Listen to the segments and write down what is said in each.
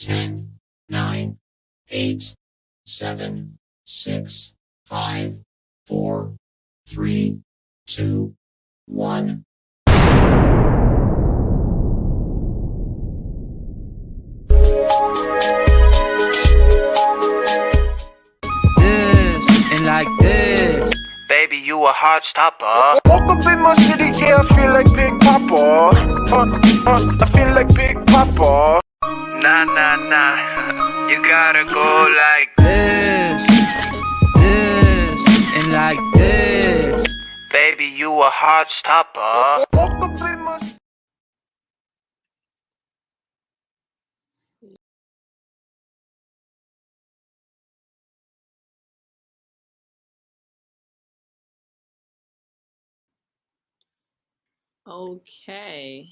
10, 9, 8, 7, 6, 5, 4, 3, 2, 1. Like this, baby, you a heart stopper. Woke up in my city, yeah, I feel like Big Papa. I feel like Big Papa. Nah, nah, nah. You gotta go like this, and like this. Baby, you a heart stopper. Woke up in my Okay.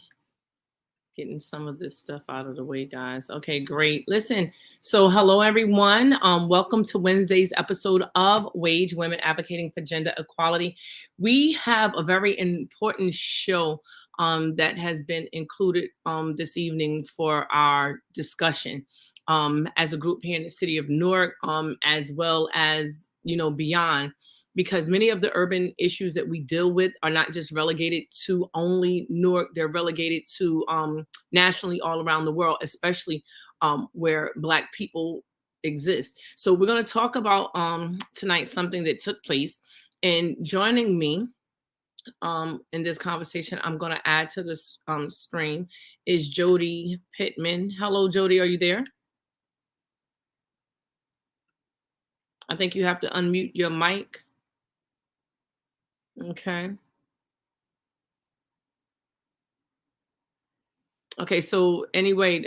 Getting some of this stuff out of the way, guys. Okay, great. Listen, so hello, everyone. Welcome to Wednesday's episode of Wage Women Advocating for Gender Equality. We have a very important show that has been included this evening for our discussion as a group here in the city of Newark, as well as, beyond. Because many of the urban issues that we deal with are not just relegated to only Newark, they're relegated to nationally all around the world, especially where Black people exist. So we're going to talk about tonight something that took place. And joining me in this conversation, I'm going to add to this screen, is Jody Pittman. Hello, Jody, are you there? I think you have to unmute your mic. Okay. Okay, so anyway,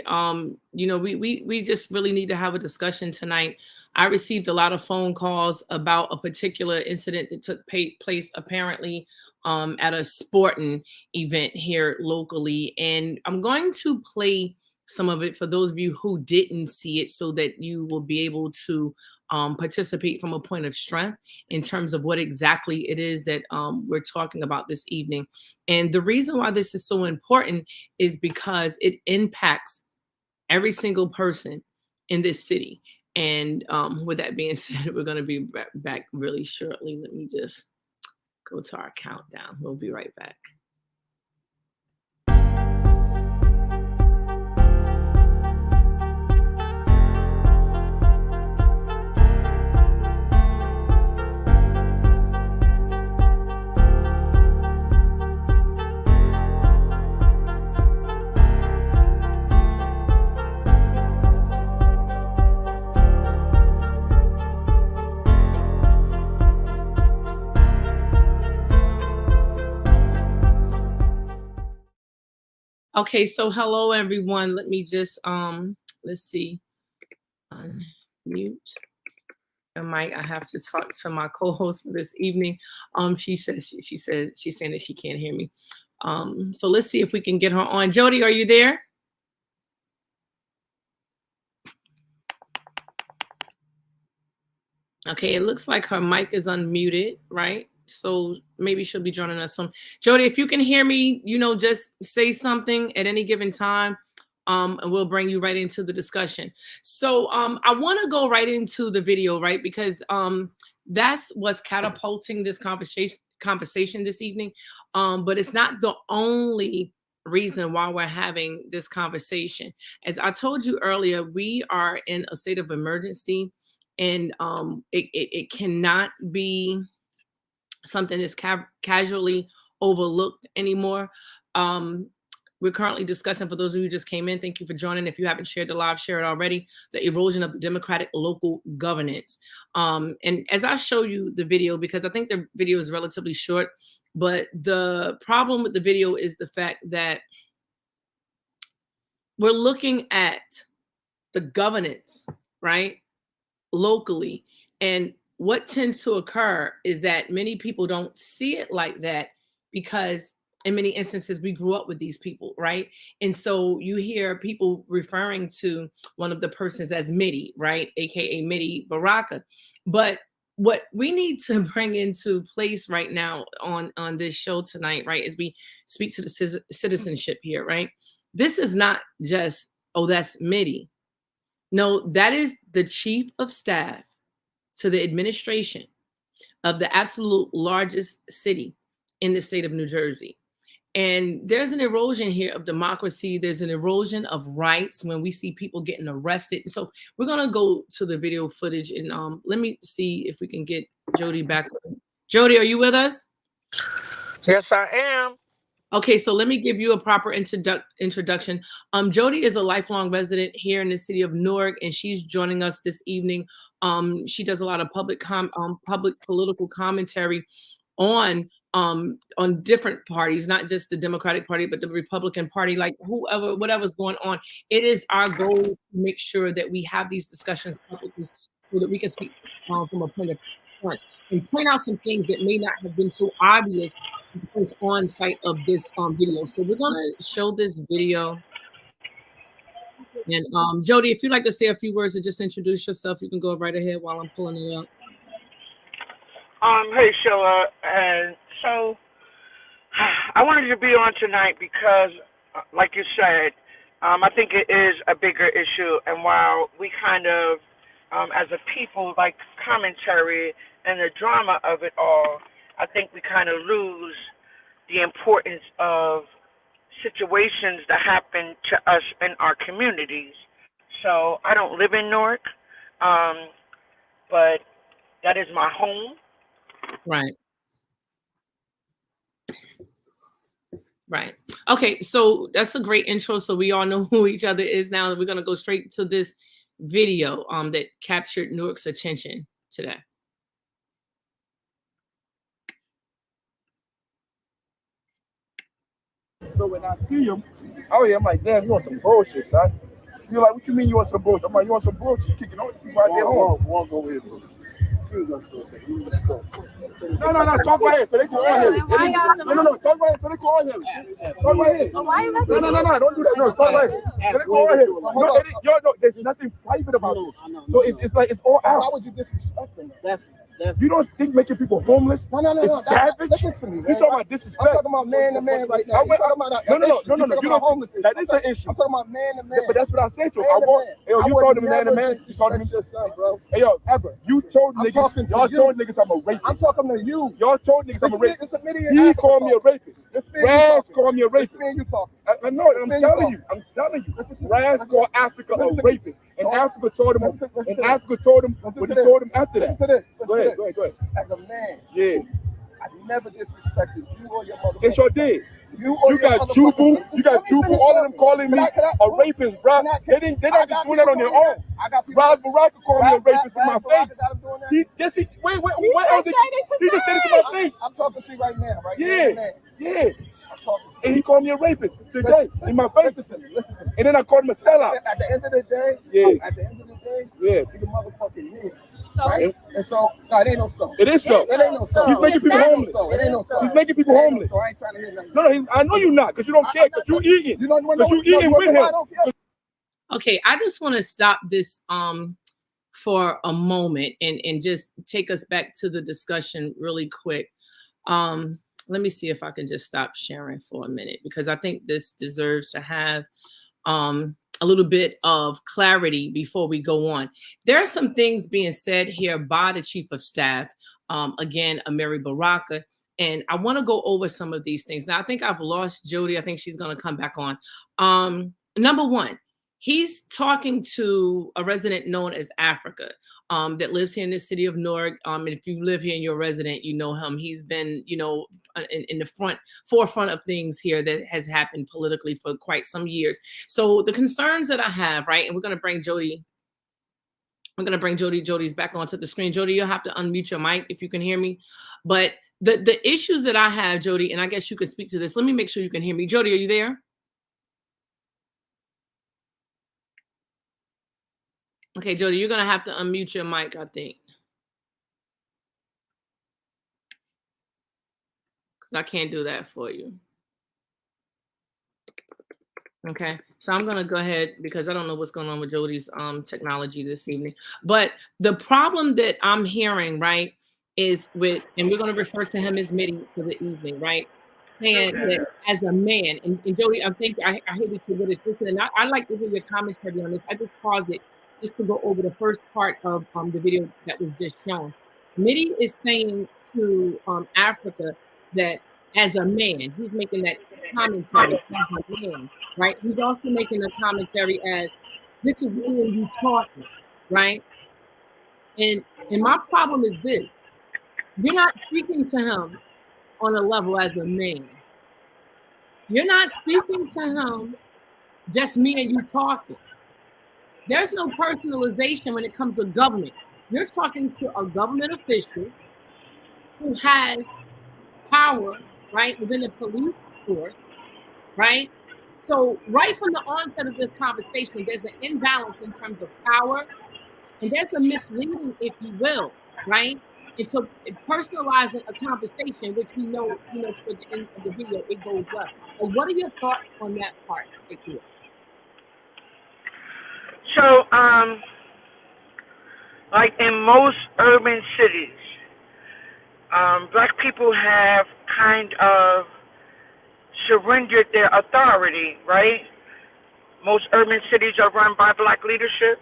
we just really need to have a discussion tonight. I received a lot of phone calls about a particular incident that took place apparently at a sporting event here locally, and I'm going to play some of it for those of you who didn't see it, so that you will be able to participate from a point of strength in terms of what exactly it is that we're talking about this evening. And the reason why this is so important is because it impacts every single person in this city. And with that being said, we're going to be back really shortly. Let me just go to our countdown. We'll be right back. Okay, so hello everyone. Let me just let's see. Unmute the mic. I have to talk to my co-host for this evening. She said she's saying that she can't hear me. So let's see if we can get her on. Jody, are you there? Okay, it looks like her mic is unmuted, right? So maybe she'll be joining us soon. Jody, if you can hear me, just say something at any given time, and we'll bring you right into the discussion. So I want to go right into the video, right? Because that's what's catapulting this conversation this evening. But it's not the only reason why we're having this conversation. As I told you earlier, we are in a state of emergency, and it cannot be something that's casually overlooked anymore. We're currently discussing, for those of you who just came in, thank you for joining. If you haven't shared the live, share it already, the erosion of the democratic local governance. And as I show you the video, because I think the video is relatively short, but the problem with the video is the fact that we're looking at the governance, right, locally. And what tends to occur is that many people don't see it like that, because in many instances we grew up with these people, right? And so you hear people referring to one of the persons as Mitty, right, aka Mitty Baraka. But what we need to bring into place right now on this show tonight, right, as we speak to the citizenship here, right, this is not just, oh, that's Mitty. No, that is the chief of staff to the administration of the absolute largest city in the state of New Jersey. And there's an erosion here of democracy. There's an erosion of rights when we see people getting arrested. So we're gonna go to the video footage and let me see if we can get Jody back. Jody, are you with us? Yes, I am. Okay, so let me give you a proper introduction. Jody is a lifelong resident here in the city of Newark, and she's joining us this evening. She does a lot of public political commentary on different parties, not just the Democratic Party, but the Republican Party, like whatever's going on. It is our goal to make sure that we have these discussions publicly so that we can speak from a point of front and point out some things that may not have been so obvious on site of this video. So we're gonna show this video. And Jody, if you'd like to say a few words and just introduce yourself, you can go right ahead while I'm pulling it up. Hey, Sheila, and so I wanted to be on tonight because, like you said, I think it is a bigger issue, and while we kind of, as a people, like commentary and the drama of it all, I think we kind of lose the importance of situations that happen to us in our communities. So I don't live in Newark, but that is my home. Right. Right. Okay, so that's a great intro. So we all know who each other is now. We're going to go straight to this video that captured Newark's attention today. So when I see him, I'm like, damn, you want some bullshit, son. You're like, what you mean you want some bullshit? I'm like, you want some bullshit? You kicking all these people out there home. Go ahead, No, talk right here so they can all hear it. No, talk right here so they can all hear it. Talk right here. No, don't do that. No, talk right here. So they can all hear it. No, there's nothing private about it. So it's like, it's all out. Why would you disrespect them? You don't think making people homeless is savage? Listen to me, man. You're talking about disrespect. I'm talking about man to man right now. No. You know homeless. That is an issue. I'm talking about man to man. But that's what I said to him. You told him man to man. You told him your son, bro. Hey, yo, ever. You told niggas. Y'all told niggas I'm a rapist. I'm talking to you. Y'all told niggas I'm a rapist. He called me a rapist. Raz called me a rapist. You talking? I know it. I'm telling you. Raz called Africa a rapist. And Africa told him. And Africa told him what he told him after that. Go ahead. As a man, I never disrespected you or your mother. They sure did. You got Jubu, all of them calling me a rapist, bro. They're not just doing that on their own. Rob Baraka called me a rapist in my face. Wait, what else? He just said it to my face. I'm talking to you right now, right? Yeah. And he called me a rapist today in my face. Listen. And then I called him a sellout. At the end of the day, you're motherfucking me. Right? And so, no, it ain't no so. It is so. It ain't no so. He's making people homeless. It ain't no so. He's making people homeless. So I ain't trying to hear nothing. No, I know you're not, because you don't care, because you eating. Because you eating with him. Okay, I just want to stop this for a moment and just take us back to the discussion really quick. Let me see if I can just stop sharing for a minute, because I think this deserves to have a little bit of clarity before we go on. There are some things being said here by the chief of staff, again, Amiri Baraka, and I want to go over some of these things. Now, I think I've lost Jody. I think she's going to come back on. Number one, he's talking to a resident known as Africa that lives here in the city of Newark. And if you live here and you're a resident, you know him. He's been, in the forefront of things here that has happened politically for quite some years. So the concerns that I have, right, and we're going to bring Jody. Jody's back onto the screen. Jody, you'll have to unmute your mic if you can hear me. But the issues that I have, Jody, and I guess you could speak to this. Let me make sure you can hear me. Jody, are you there? Okay, Jody, you're going to have to unmute your mic, I think. Because I can't do that for you. Okay, so I'm going to go ahead because I don't know what's going on with Jody's technology this evening. But the problem that I'm hearing, right, is with, and we're going to refer to him as Mitty for the evening, right? Saying that as a man, and Jody, I think I hear what you're saying. And I like to hear your commentary on this. I just paused it just to go over the first part of the video that was just shown. Mitty is saying to Africa that as a man, he's making that commentary as a man, right? He's also making a commentary as this is me and you talking, right? And my problem is this: you're not speaking to him on a level as a man. You're not speaking to him just me and you talking. There's no personalization when it comes to government. You're talking to a government official who has power, right, within the police force, right? So right from the onset of this conversation, there's an imbalance in terms of power, and there's a misleading, if you will, right? And so personalizing a conversation, which we know, toward the end of the video, it goes left. Like, what are your thoughts on that part right there? So, like in most urban cities, black people have kind of surrendered their authority, right? Most urban cities are run by black leadership.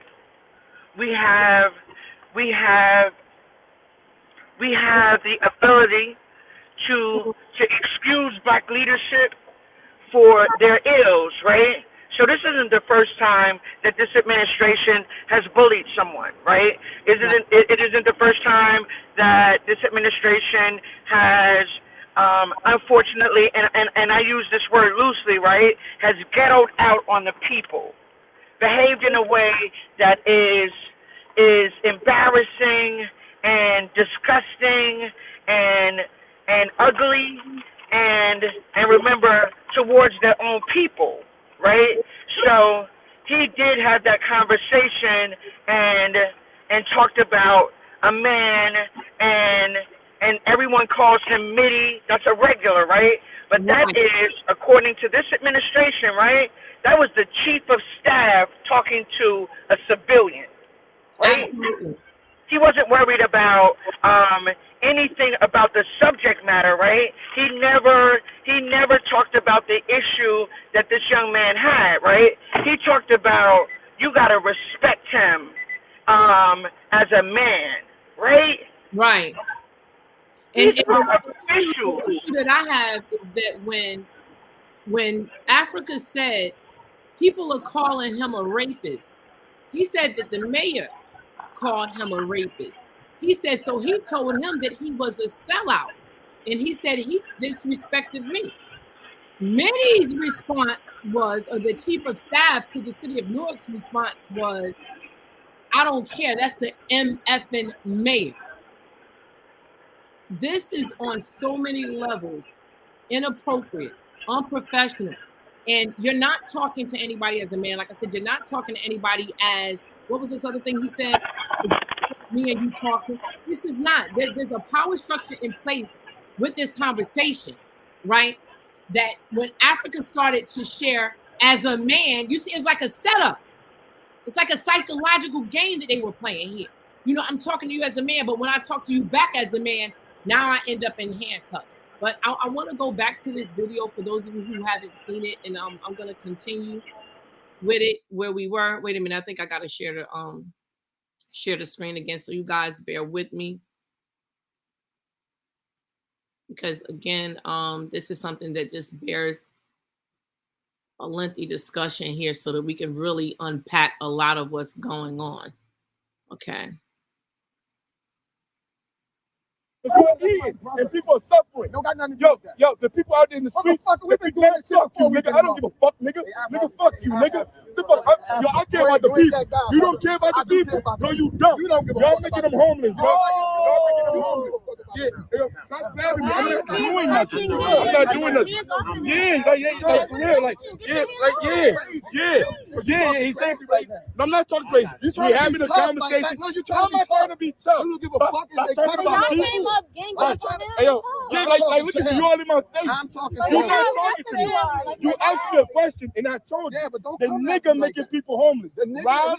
We have the ability to excuse black leadership for their ills, right? So this isn't the first time that this administration has bullied someone, right? It isn't the first time that this administration has, unfortunately, and I use this word loosely, right, has ghettoed out on the people, behaved in a way that is embarrassing and disgusting and ugly and remember, towards their own people. Right? So he did have that conversation and talked about a man and everyone calls him Mitty. That's a regular, right? But that is, according to this administration, right? That was the chief of staff talking to a civilian. Right? Absolutely. He wasn't worried about anything about the subject matter, right? He never talked about the issue that this young man had, right? He talked about you gotta respect him as a man, right? Right. And the issue that I have is that when Africa said people are calling him a rapist, he said that the mayor called him a rapist. He said, so he told him that he was a sellout. And he said he disrespected me. Mitty's response was, or the chief of staff to the city of Newark's response was, I don't care. That's the MFing mayor. This is on so many levels inappropriate, unprofessional. And you're not talking to anybody as a man. Like I said, you're not talking to anybody as, what was this other thing he said? Me and you talking. This is not. There's a power structure in place with this conversation, right? That when Africa started to share as a man, you see, it's like a setup. It's like a psychological game that they were playing here. I'm talking to you as a man, but when I talk to you back as a man, now I end up in handcuffs. But I want to go back to this video for those of you who haven't seen it, and I'm going to continue with it where we were. Wait a minute, I think I got to share the screen again, so you guys bear with me, because again, this is something that just bears a lengthy discussion here so that we can really unpack a lot of what's going on. Okay. And people are suffering. Don't got nothing to do with that. Yo, the people out there in the streets, we've been doing that shit for you, nigga. I don't give a fuck, nigga. Nigga, fuck you, nigga. I care about the people. You don't care about the people. No, you don't. Y'all making them homeless, bro. Y'all making them homeless. Yeah, stop grabbing me. I'm not doing nothing. I'm not doing nothing. Yeah, for real, yeah. He's saying, I'm not talking crazy. We having a conversation. I'm not trying to be tough. You don't give a fuck. Hey, yo, look at you all in my face. I'm talking to you. You're not talking to me. You asked me a question, and I told you the nigga making people homeless. Rob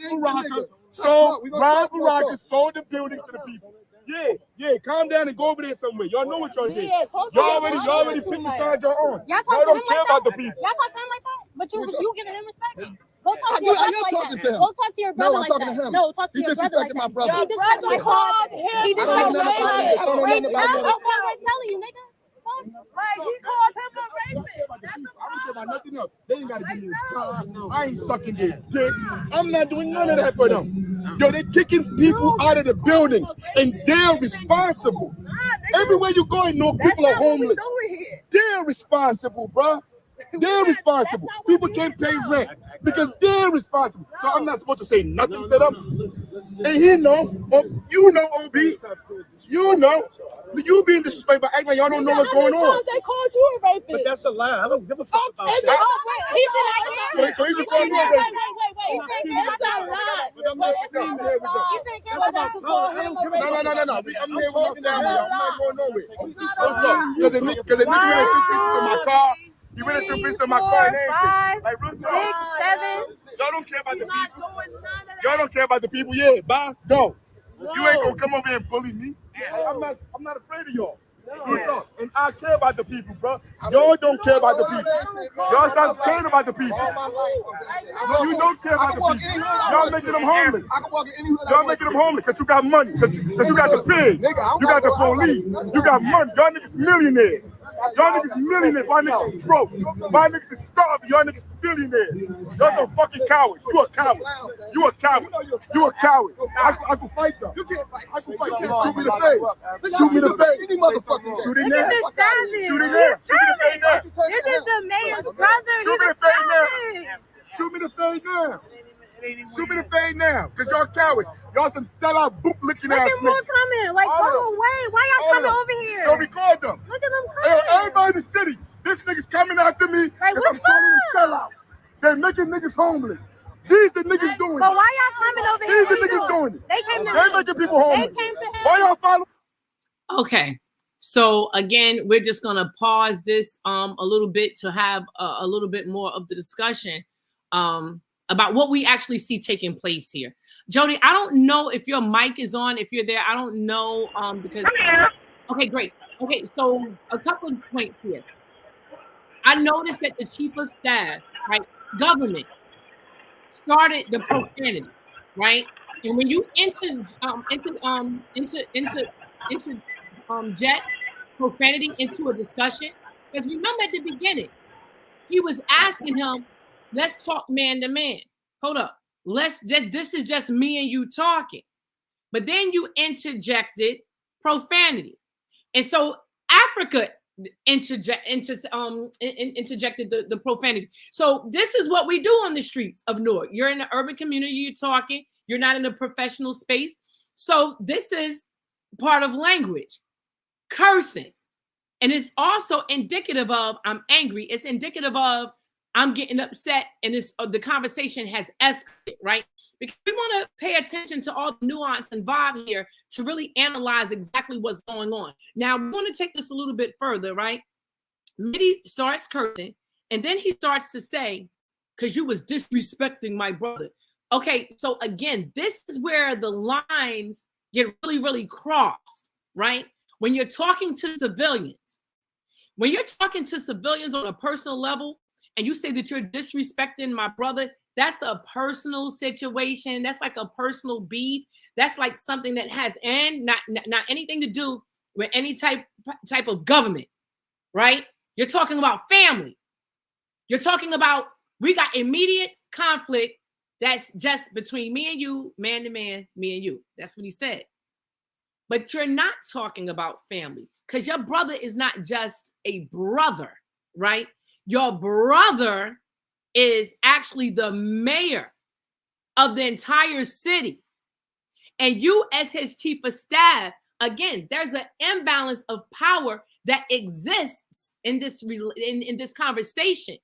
Baraka sold the building to the people. Yeah, calm down and go over there somewhere. Y'all know what y'all did. Y'all already picked the side y'all on. Y'all don't care about the people. Y'all talk to him like that? But you giving him respect? Go talk to your brother like that. Go talk to your brother like that. No, talk to your brother like that. My brother. He disrespected my father. He disrespected my father. I don't know nothing about That's what I'm telling you, nigga. Like, he called him a rapist. I don't care about nothing else. They ain't got to give me a time. I ain't sucking their dick. I'm not doing none of that for them. Yo, they're kicking people out of the buildings, and they're responsible. Everywhere you go, you know people are homeless. They're responsible, bro. They're responsible. People can't pay rent because they're responsible. So I'm not supposed to say nothing to them. And he know, you know, OB, you know, you being disrespectful by acting like y'all don't know what's going on. They called you a rapist. But that's a lie. I don't give a fuck about that. He So he's just calling you a rapist. Wait. That's a lie. But I'm not staying there with them. You said No. I'm here with my family. I'm not going nowhere. Because the nigga ran 2 pieces to my car. He ran 2 pieces to my car and everything. Like, real talk. 6, 7. Y'all don't care about the people. Y'all don't care about the people. Yeah, bye. Go. You ain't gonna come over here and bully me. I'm not afraid of y'all. And I care about the people, bro. Y'all don't care about the people. Y'all start caring about the people. You don't care about the people. Y'all making them homeless. Y'all making them homeless because you got money. Because you got the pigs. You got the police. You got money. Y'all niggas millionaires. Y'all niggas millionaires. Y'all niggas broke. Y'all niggas is starving. Y'all niggas billionaires. Y'all some fucking cowards. You a coward. You a coward. You a coward. I can fight them. You can't fight. I can fight them. Shoot me the face. Shoot me the face. Any motherfucker. Shoot in there. This is savage. Shoot in there. Shoot me the face now. This is the mayor's brother. Shoot me the face now. Shoot me the face now. Shoot me the face now. Because y'all cowards. Y'all some sellout boot licking ass Look at niggas. them coming. Like, go away. Why y'all coming over here? Yo, record them. Look at them Hey, coming. everybody in the city. This nigga's coming after me. Like, because what's I'm calling them up? sellouts. They're making niggas homeless. These the niggas doing But it. why y'all coming over here? These the niggas doing it. They came to They're him. making people homeless. They came to him. Why y'all follow? Okay. So again, we're just gonna pause this a little bit to have a little bit more of the discussion about what we actually see taking place here. Jody, I don't know if your mic is on, if you're there. I don't know because okay, great. Okay, so a couple of points here. I noticed that the chief of staff, right, government, started the profanity, right? And when you interject profanity into a discussion, because remember at the beginning, he was asking him, let's talk man to man. Hold up. This is just me and you talking. But then you interjected profanity. And so Africa interjected the profanity. So this is what we do on the streets of Newark. You're in the urban community, you're talking, you're not in a professional space. So this is part of language, cursing. And it's also indicative of I'm angry. It's indicative of I'm getting upset, and the conversation has escalated, right? Because we want to pay attention to all the nuance and vibe here to really analyze exactly what's going on. Now, we want to take this a little bit further, right? Mitty starts cursing, and then he starts to say, because you was disrespecting my brother. Okay, so again, this is where the lines get really, really crossed, right? When you're talking to civilians, on a personal level, and you say that you're disrespecting my brother, that's a personal situation. That's like a personal beef. That's like something that has not anything to do with any type of government, right? You're talking about family. You're talking about we got immediate conflict that's just between me and you, man to man, me and you. That's what he said. But you're not talking about family because your brother is not just a brother, right? Your brother is actually the mayor of the entire city. And you as his chief of staff, again, there's an imbalance of power that exists in this conversation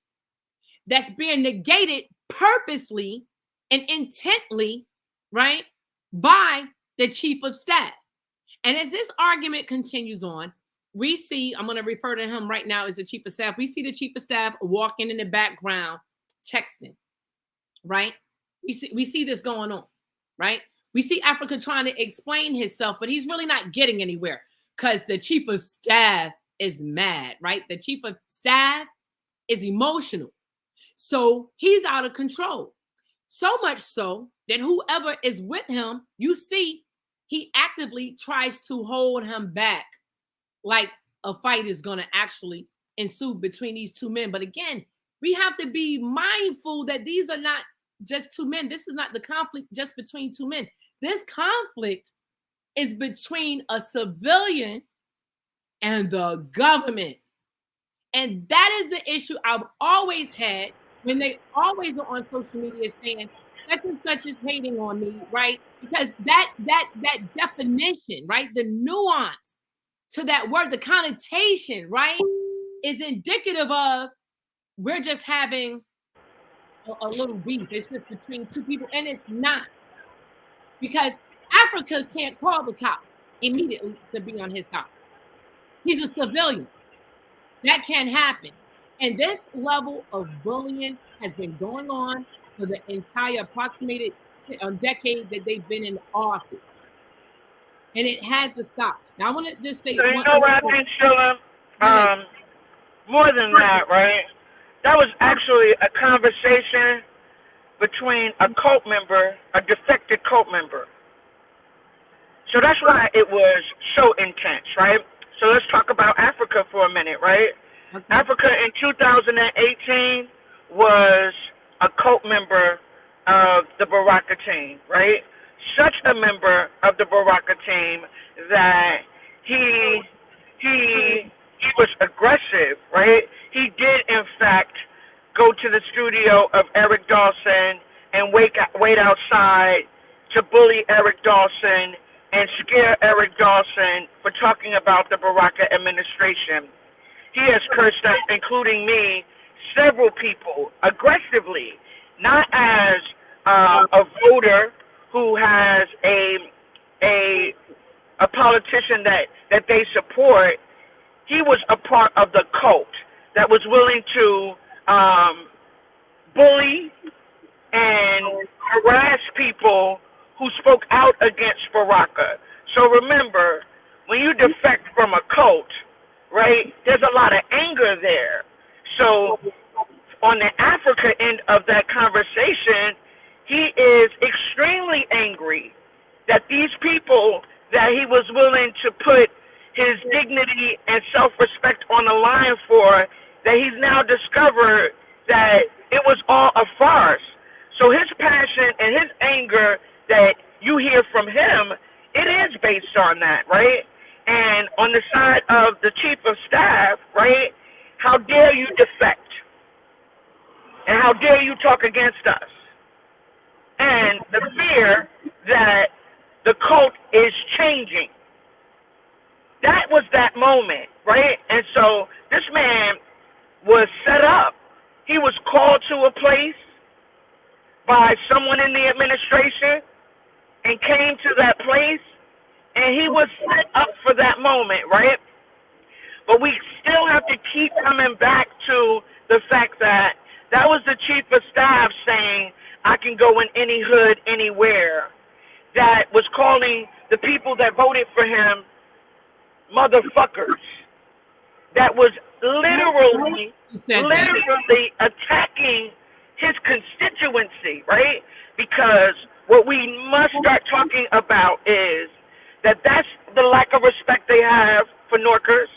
that's being negated purposely and intently, right, by the chief of staff. And as this argument continues on, we see, I'm going to refer to him right now as the chief of staff. We see the chief of staff walking in the background, texting, right? We see this going on, right? We see Africa trying to explain himself, but he's really not getting anywhere because the chief of staff is mad, right? The chief of staff is emotional. So he's out of control. So much so that whoever is with him, you see, he actively tries to hold him back, like a fight is going to actually ensue between these two men. But again, we have to be mindful that these are not just two men. This is not the conflict just between two men. This conflict is between a civilian and the government. And that is the issue I've always had when they always are on social media saying such and such is hating on me, right? Because that definition, right, the nuance to that word, the connotation, right, is indicative of we're just having a little beef. It's just between two people, and it's not, because Africa can't call the cops immediately to be on his side. He's a civilian. That can't happen. And this level of bullying has been going on for the entire approximated decade that they've been in office. And it has to stop. Now, I want to just say... So you know what I think, Sheila? More than that, right? That was actually a conversation between a cult member, a defected cult member. So that's why it was so intense, right? So let's talk about Africa for a minute, right? Okay. Africa in 2018 was a cult member of the Baraka team, right? Such a member of the Baraka team that he was aggressive, right? He did, in fact, go to the studio of Eric Dawson and wait outside to bully Eric Dawson and scare Eric Dawson for talking about the Baraka administration. He has cursed us, including me, several people aggressively, not as a voter who has a politician that they support. He was a part of the cult that was willing to bully and harass people who spoke out against Baraka. So remember, when you defect from a cult, right, there's a lot of anger there. So on the Africa end of that conversation, he is extremely angry that these people that he was willing to put his dignity and self-respect on the line for, that he's now discovered that it was all a farce. So his passion and his anger that you hear from him, it is based on that, right? And on the side of the chief of staff, right, how dare you defect? And how dare you talk against us? And the fear that the cult is changing. That was that moment, right? And so this man was set up. He was called to a place by someone in the administration and came to that place, and he was set up for that moment, right? But we still have to keep coming back to the fact that that was the chief of staff saying, I can go in any hood, anywhere. That was calling the people that voted for him motherfuckers. That was literally attacking his constituency, right? Because what we must start talking about is that's the lack of respect they have for Norkers,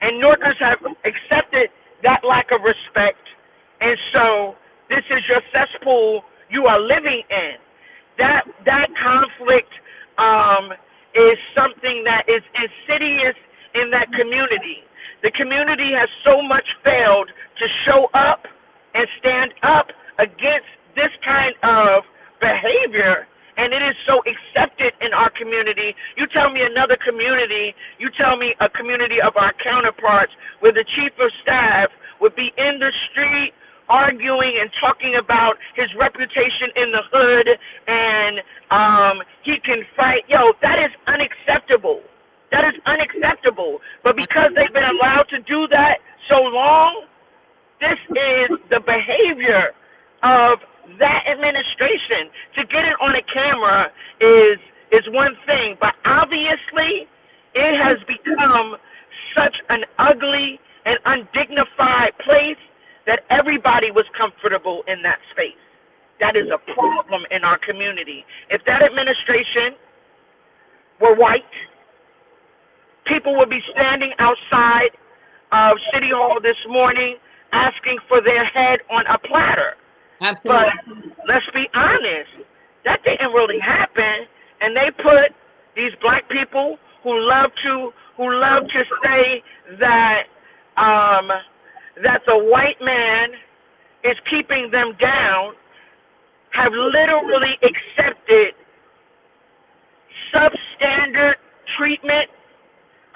and Norkers have accepted that lack of respect, and so this is your cesspool you are living in. That conflict is something that is insidious in that community. The community has so much failed to show up and stand up against this kind of behavior, and it is so accepted in our community. You tell me another community, you tell me a community of our counterparts where the chief of staff would be in the street arguing and talking about his reputation in the hood, and he can fight. Yo, that is unacceptable. That is unacceptable. But because they've been allowed to do that so long, this is the behavior of that administration. To get it on a camera is one thing, but obviously it has become such an ugly and undignified place that everybody was comfortable in that space. That is a problem in our community. If that administration were white, people would be standing outside of City Hall this morning asking for their head on a platter. Absolutely. But let's be honest, that didn't really happen. And they put these black people who love to say that that the white man is keeping them down, have literally accepted substandard treatment,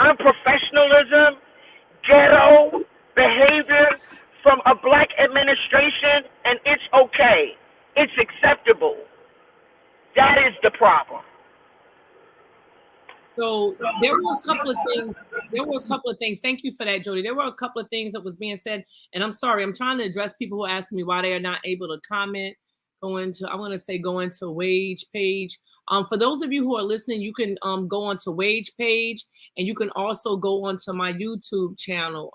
unprofessionalism, ghetto behavior from a black administration, and it's okay. It's acceptable. That is the problem. So there were a couple of things. Thank you for that, Jody. There were a couple of things that was being said, and I'm sorry. I'm trying to address people who ask me why they are not able to comment. Go into Wage page. For those of you who are listening, you can go onto Wage page, and you can also go onto my YouTube channel.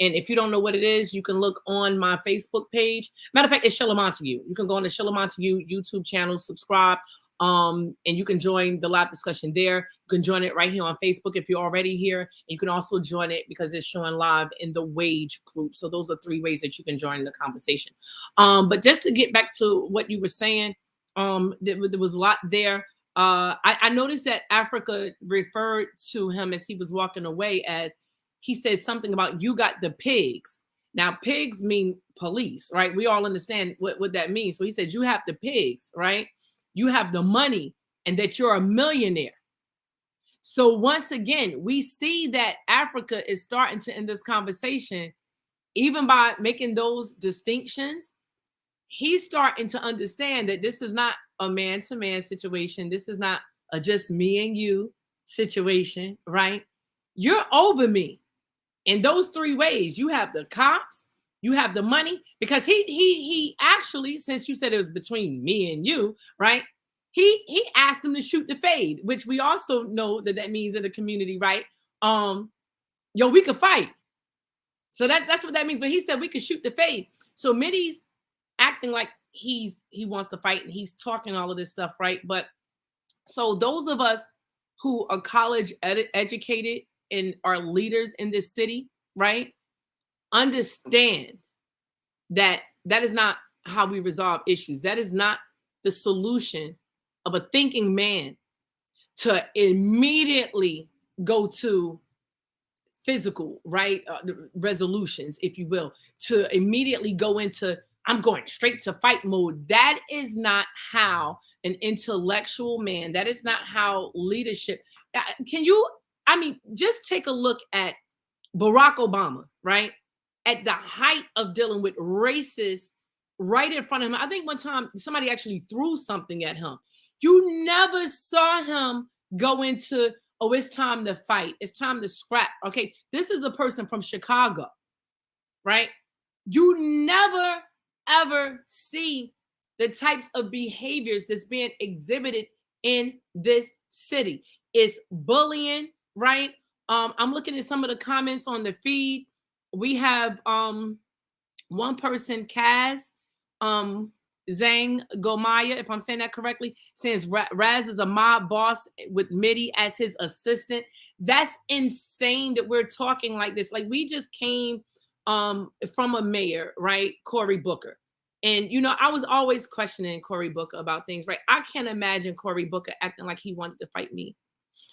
And if you don't know what it is, you can look on my Facebook page. Matter of fact, it's Sheila Montague. You can go on the Sheila Montague YouTube channel, subscribe, and you can join the live discussion there. You can join it right here on Facebook if you're already here. You can also join it because it's showing live in the Wage group. So those are 3 ways that you can join the conversation. But just to get back to what you were saying, there was a lot there. I noticed that Africa referred to him as he was walking away as he said something about you got the pigs. Now, pigs mean police, right? We all understand what that means. So he said, you have the pigs, right? You have the money and that you're a millionaire. So once again, we see that Africa is starting to end this conversation, even by making those distinctions. He's starting to understand that this is not a man-to-man situation. This is not a just me and you situation, right? You're over me. In those 3 ways, you have the cops, you have the money, because he actually, since you said it was between me and you, right? He asked him to shoot the fade, which we also know that means in the community, right? Yo, we could fight. So that's what that means. But he said we could shoot the fade. So Mitty's acting like he wants to fight and he's talking all of this stuff, right? But so those of us who are college educated and are leaders in this city, right, understand that is not how we resolve issues. That is not the solution of a thinking man to immediately go to physical, right, resolutions, if you will, to immediately go into I'm going straight to fight mode. That is not how an intellectual man, that is not how leadership. Just take a look at Barack Obama, right? At the height of dealing with racists right in front of him. I think one time somebody actually threw something at him. You never saw him go into, oh, it's time to fight. It's time to scrap. Okay, this is a person from Chicago, right? You never, ever see the types of behaviors that's being exhibited in this city. It's bullying, right? I'm looking at some of the comments on the feed. We have one person, Kaz, Zhang Gomaya, if I'm saying that correctly, says Raz is a mob boss with Mitty as his assistant. That's insane that we're talking like this. Like, we just came from a mayor, right? Cory Booker. And, I was always questioning Cory Booker about things, right? I can't imagine Cory Booker acting like he wanted to fight me.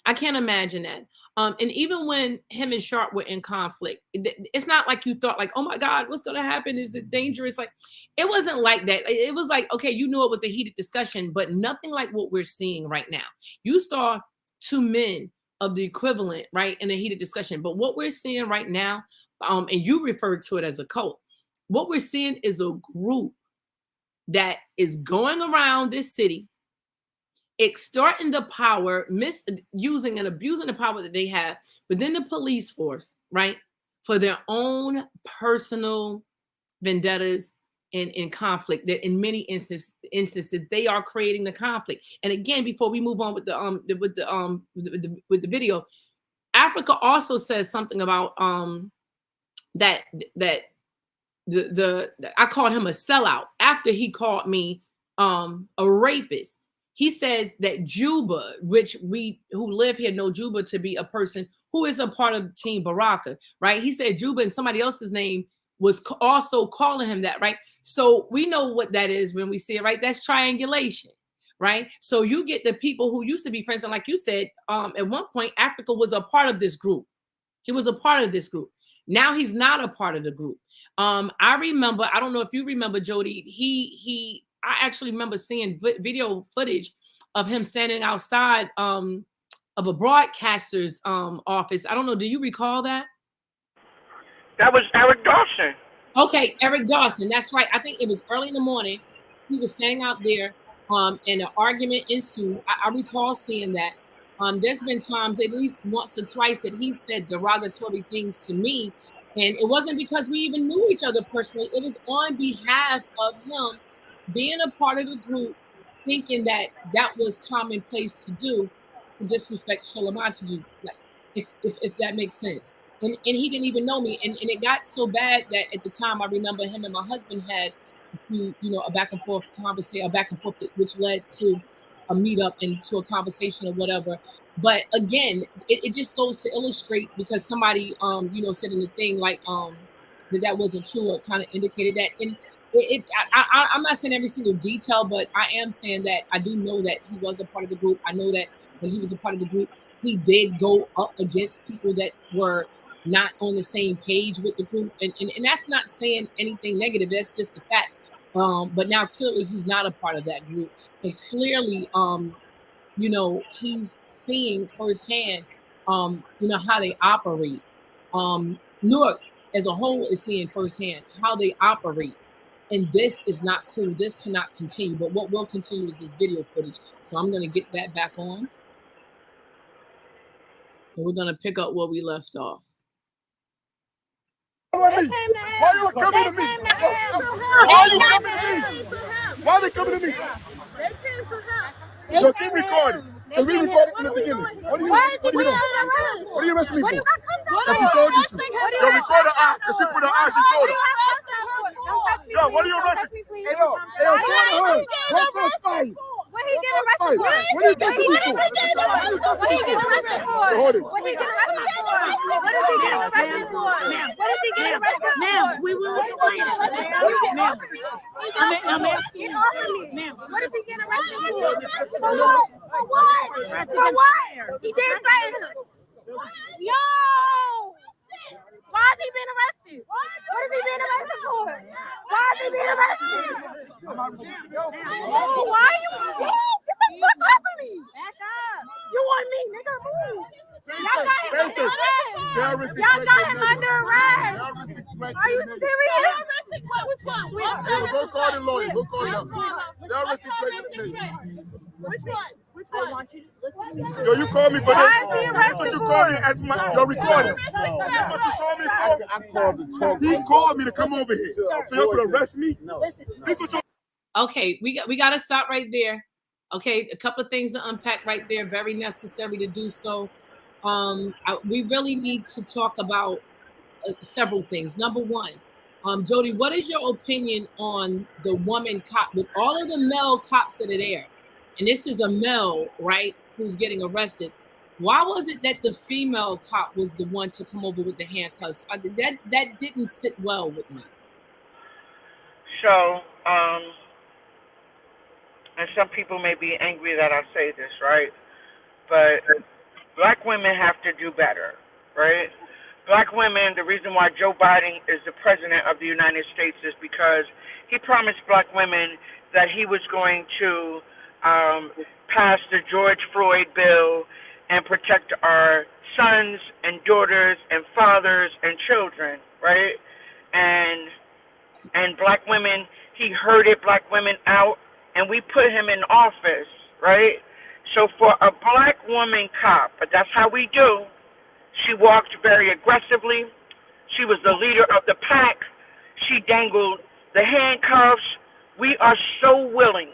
I can't imagine that. And even when him and Sharp were in conflict, it's not like you thought like, oh my God, what's going to happen? Is it dangerous? Like, it wasn't like that. It was like, okay, it was a heated discussion, but nothing like what we're seeing right now. You saw 2 men of the equivalent, right, in a heated discussion. But what we're seeing right now, and you referred to it as a cult, what we're seeing is a group that is going around this city, extorting the power, misusing and abusing the power that they have within the police force, right, for their own personal vendettas and conflict. That in many instances they are creating the conflict. And again, before we move on with the video, Africa also says something about that I called him a sellout after he called me a rapist. He says that Juba, who live here know Juba to be a person who is a part of Team Baraka, right? He said Juba and somebody else's name was also calling him that, right? So we know what that is when we see it, right? That's triangulation, right? So you get the people who used to be friends, and like you said, at one point, Africa was a part of this group. He was a part of this group. Now he's not a part of the group. I remember, I don't know if you remember, Jody, I actually remember seeing video footage of him standing outside of a broadcaster's office. I don't know, do you recall that? That was Eric Dawson. Okay, Eric Dawson, that's right. I think it was early in the morning. He was standing out there and an argument ensued. I recall seeing that. There's been times, at least once or twice, that he said derogatory things to me. And it wasn't because we even knew each other personally. It was on behalf of him being a part of the group, thinking that that was commonplace to do, to disrespect Shalomar to you, like, if that makes sense. And he didn't even know me. And it got so bad that at the time, I remember him and my husband had, a back and forth conversation, which led to a meetup and to a conversation or whatever. But again, it just goes to illustrate, because somebody, said in the thing like that wasn't true, or kind of indicated that. And I'm not saying every single detail, but I am saying that I do know that he was a part of the group. I know that when he was a part of the group, he did go up against people that were not on the same page with the group. And that's not saying anything negative. That's just the facts. But now clearly he's not a part of that group. And clearly, he's seeing firsthand, how they operate. Newark as a whole is seeing firsthand how they operate. And this is not cool. This cannot continue. But what will continue is this video footage. So I'm going to get that back on. And we're going to pick up where we left off. Why are you coming to me? Why are you coming to me? Why are they coming to me? They came to help. Yo, keep recording. So we recorded in the beginning. What do you arresting me for? Because she told you to. Yo, record her eye. Because she put her eyes, she told her. Yo, what are you arresting me? Hey, yo, don't cross fire. What he get arrested for? What are you getting arrested for? What he get arrested for? Hold it. What he get arrested for? What is he getting arrested for? What is he getting arrested for? Ma'am, we will explain it. Ma'am, I'm asking you. Ma'am, what is he getting arrested for? For what? For what? For what? He didn't threaten him. Yo! Why is he being arrested? What is he being arrested for? Why is he being arrested? Oh, why are you? Yo, get the fuck off of me! Back up! You want me, nigga? Move! Y'all got him under arrest! Y'all got him under arrest! Are you serious? Which one? Go call the lawyer. Go call them. Which one? I want you to listen to me. Yo, you called me for this. Why is he That's what you called me as my. Yo, recording. That's what you called me for. I called the talk. He called me to come over here. So you could arrest me? No. Okay, we got to stop right there. Okay, a couple of things to unpack right there. Very necessary to do so. We really need to talk about several things. Number one, Jody, what is your opinion on the woman cop with all of the male cops that are there? And this is a male, right, who's getting arrested. Why was it that the female cop was the one to come over with the handcuffs? That didn't sit well with me. So, and some people may be angry that I say this, right? But black women have to do better, right? Black women, the reason why Joe Biden is the president of the United States is because he promised black women that he was going to pass the George Floyd bill and protect our sons and daughters and fathers and children, right? And black women, he herded black women out, and we put him in office, right? So for a black woman cop, but that's how we do, she walked very aggressively. She was the leader of the pack. She dangled the handcuffs. We are so willing.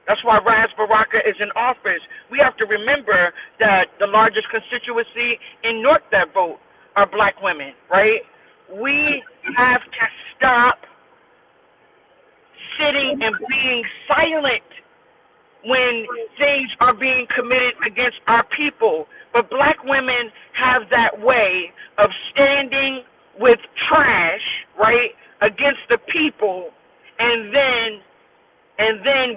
That's why Raz Baraka is in office. We have to remember that the largest constituency in North that vote are black women, right? we have to stop sitting and being silent when things are being committed against our people. But black women have that way of standing with trash, right, against the people, and then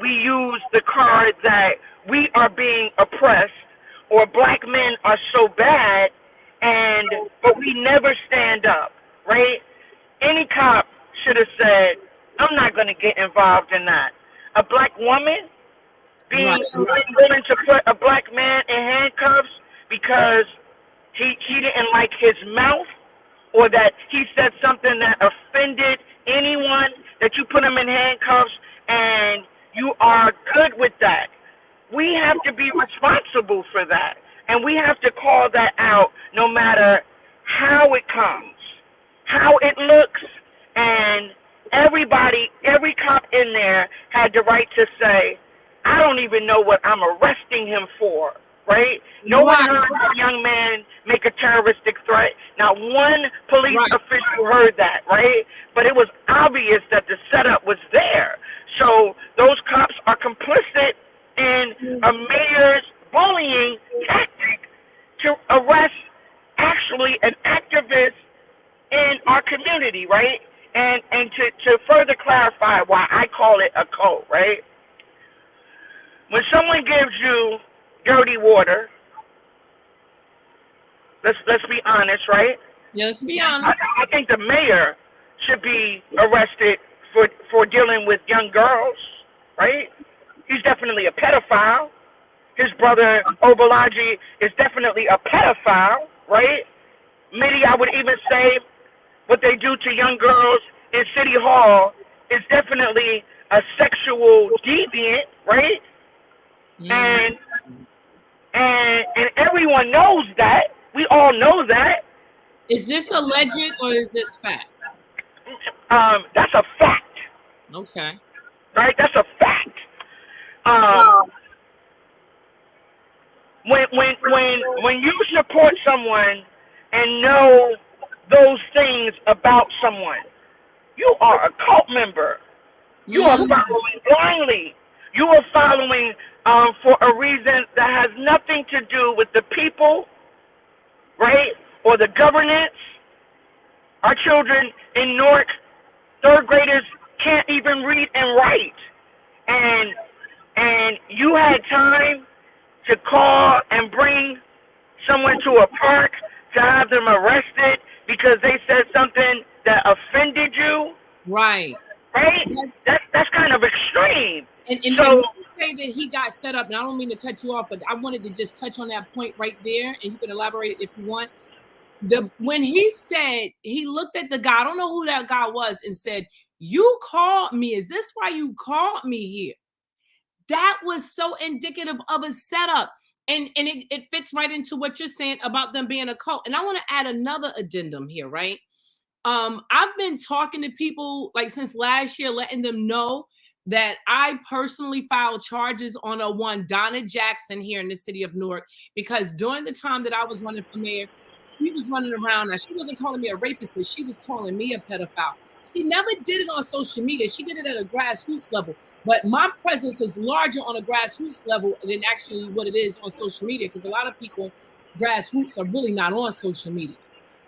we use the card that we are being oppressed or black men are so bad, but we never stand up, right? Any cop should have said, I'm not going to get involved in that. A black woman being willing to put a black man in handcuffs because he didn't like his mouth, or that he said something that offended anyone, that you put him in handcuffs and you are good with that. We have to be responsible for that, and we have to call that out no matter how it comes, how it looks, and every cop in there had the right to say, I don't even know what I'm arresting him for, right? No one heard a young man make a terroristic threat. Not one police official heard that, right? But it was obvious that the setup was there. So those cops are complicit in a mayor's bullying tactic to arrest actually an activist in our community, right? And to further clarify why I call it a cult, right? When someone gives you dirty water, let's be honest, right? Yeah, let's be honest. I think the mayor should be arrested for dealing with young girls, right? He's definitely a pedophile. His brother Obalaji is definitely a pedophile, right? Maybe I would even say what they do to young girls in City Hall is definitely a sexual deviant, right? And everyone knows that. We all know that. Is this alleged or is this fact? That's a fact. Okay. Right? That's a fact. When you support someone and know those things about someone, you are a cult member. You are following blindly. You are following for a reason that has nothing to do with the people, right, or the governance. Our children in Newark, third graders, can't even read and write. And you had time to call and bring someone to a park to have them arrested because they said something that offended you. Right. Right? That's kind of extreme. And so, you say that he got set up, and I don't mean to cut you off, but I wanted to just touch on that point right there, and you can elaborate if you want. When he said, he looked at the guy, I don't know who that guy was, and said, you called me. Is this why you called me here? That was so indicative of a setup. And it fits right into what you're saying about them being a cult. And I want to add another addendum here, right? I've been talking to people like since last year, letting them know that I personally filed charges on one Donna Jackson here in the city of Newark, because during the time that I was running for mayor, she was running around. Now, she wasn't calling me a rapist, but she was calling me a pedophile. She never did it on social media. She did it at a grassroots level. But my presence is larger on a grassroots level than actually what it is on social media, because a lot of people, grassroots, are really not on social media.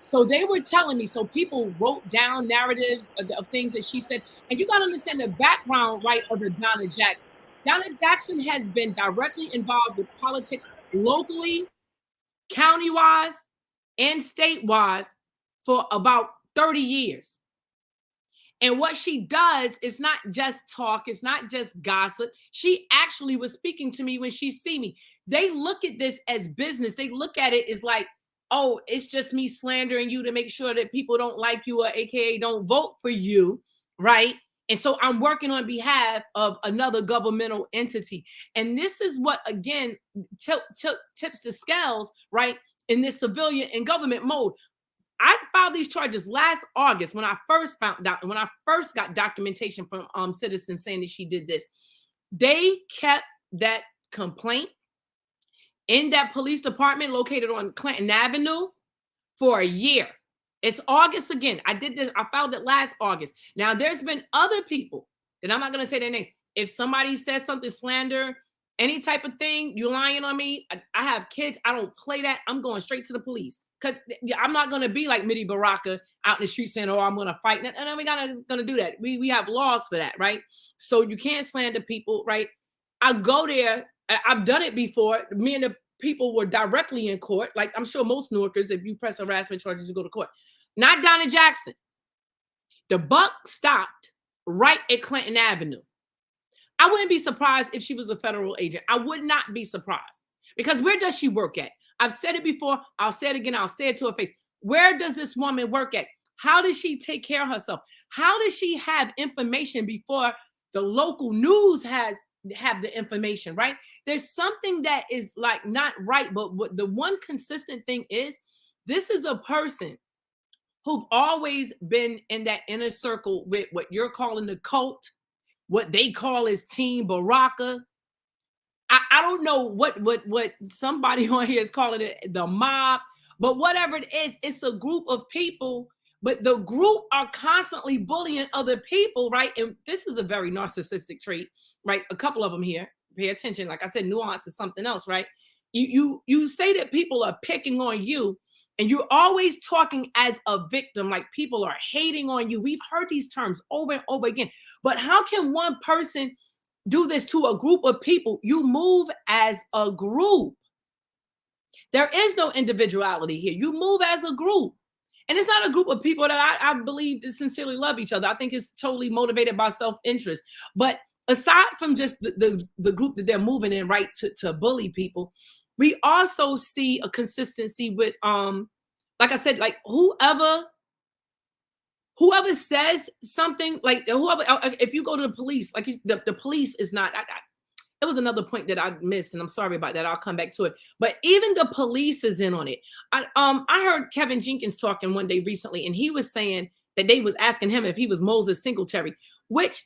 So they were telling me, so people wrote down narratives of things that she said. And you got to understand the background, right, of the Donna Jackson. Donna Jackson has been directly involved with politics locally, county-wise, and state-wise for about 30 years. And what she does is not just talk, it's not just gossip. She actually was speaking to me when she see me. They look at this as business. They look at it as like, oh, it's just me slandering you to make sure that people don't like you, or AKA don't vote for you, right? And so I'm working on behalf of another governmental entity. And this is what, again, tips the scales, right, in this civilian and government mode. I filed these charges last August when I first got documentation from citizens saying that she did this. They kept that complaint in that police department located on Clinton Avenue for a year. It's August again. I did this. I filed it last August. Now, there's been other people that I'm not going to say their names. If somebody says something, slander, any type of thing, you lying on me. I have kids. I don't play that. I'm going straight to the police because I'm not going to be like Midi Baraka out in the street saying, "Oh, I'm going to fight." And we're not going to do that. We have laws for that, right? So you can't slander people, right? I go there. I've done it before. Me and the people were directly in court. Like I'm sure most Newarkers, if you press harassment charges, you go to court. Not down in Jackson. The buck stopped right at Clinton Avenue. I wouldn't be surprised if she was a federal agent. I would not be surprised because where does she work at? I've said it before. I'll say it again. I'll say it to her face. Where does this woman work at? How does she take care of herself? How does she have information before the local news have the information, right? There's something that is like not right, but what the one consistent thing is, this is a person who've always been in that inner circle with what you're calling the cult, what they call is Team Baraka. I don't know what somebody on here is calling it, the mob, but whatever it is, it's a group of people, but the group are constantly bullying other people, right? And this is a very narcissistic trait, right? A couple of them here. Pay attention. Like I said, nuance is something else, right? You say that people are picking on you, and you're always talking as a victim, like people are hating on you. We've heard these terms over and over again. But how can one person do this to a group of people? You move as a group. There is no individuality here. You move as a group. And it's not a group of people that I believe sincerely love each other. I think it's totally motivated by self-interest. But aside from just the group that they're moving in, right, to bully people, we also see a consistency with, like I said, like whoever says something, like whoever, if you go to the police, like the police is not, it was another point that I missed, and I'm sorry about that. I'll come back to it. But even the police is in on it. I heard Kevin Jenkins talking one day recently, and he was saying that they was asking him if he was Moses Singletary, which,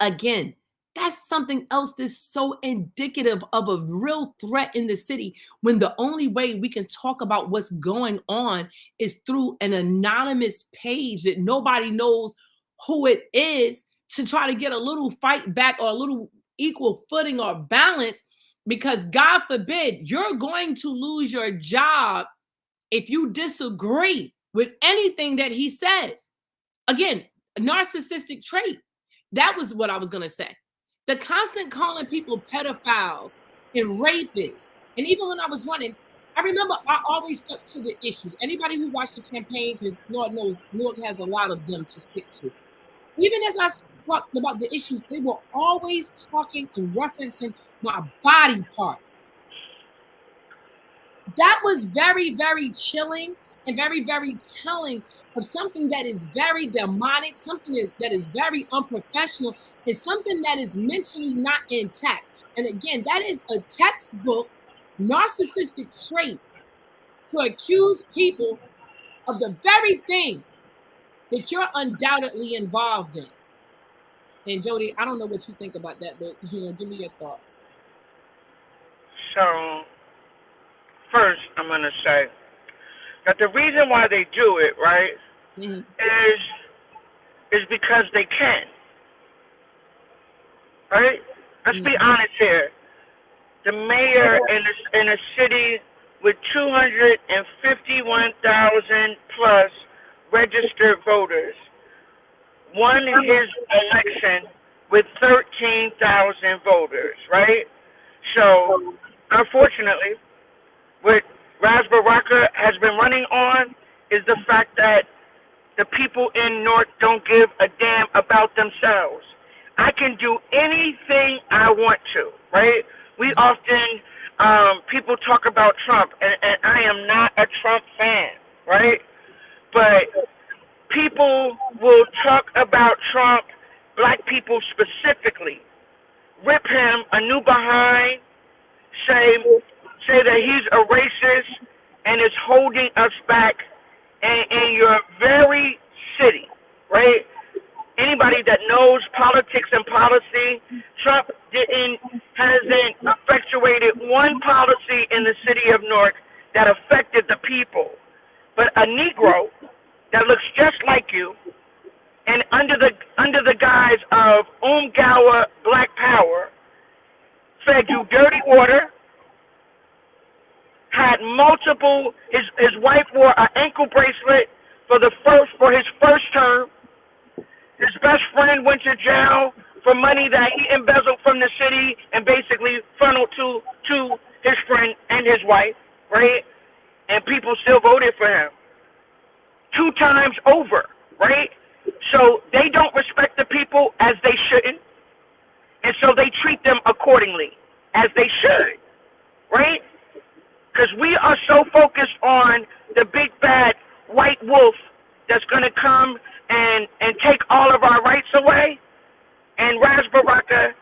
again, that's something else that's so indicative of a real threat in the city, when the only way we can talk about what's going on is through an anonymous page that nobody knows who it is, to try to get a little fight back or a little equal footing or balance, because God forbid you're going to lose your job if you disagree with anything that he says. Again, a narcissistic trait. That was what I was going to say. The constant calling people pedophiles and rapists. And even when I was running, I remember I always stuck to the issues. Anybody who watched the campaign, because Lord knows Newark has a lot of them to stick to. Even as I talked about the issues, they were always talking and referencing my body parts. That was very, very chilling and very, very telling of something that is very demonic, something that is very unprofessional, and something that is mentally not intact. And again, that is a textbook narcissistic trait, to accuse people of the very thing that you're undoubtedly involved in. And Jody, I don't know what you think about that, but give me your thoughts. So, first, I'm going to say that the reason why they do it, right, is because they can. Right? Let's be honest here. The mayor in a city with 251,000 plus registered voters won his election with 13,000 voters, right? So, unfortunately, what Ras Baraka has been running on is the fact that the people in North don't give a damn about themselves. I can do anything I want to, right? We often, people talk about Trump, and I am not a Trump fan, right? But people will talk about Trump, black people specifically, rip him a new behind, say that he's a racist and is holding us back in your very city, right? Anybody that knows politics and policy, Trump hasn't effectuated one policy in the city of Newark that affected the people. But a Negro that looks just like you, and under the guise of Umgawa Black Power, fed you dirty water, had multiple. His wife wore an ankle bracelet for his first term. His best friend went to jail for money that he embezzled from the city and basically funneled to his friend and his wife, right? And people still voted for him 2 times over, right? So they don't respect the people as they shouldn't, and so they treat them accordingly as they should, right? Because we are so focused on the big bad white wolf that's going to come and take all of our rights away. And Ras Baraka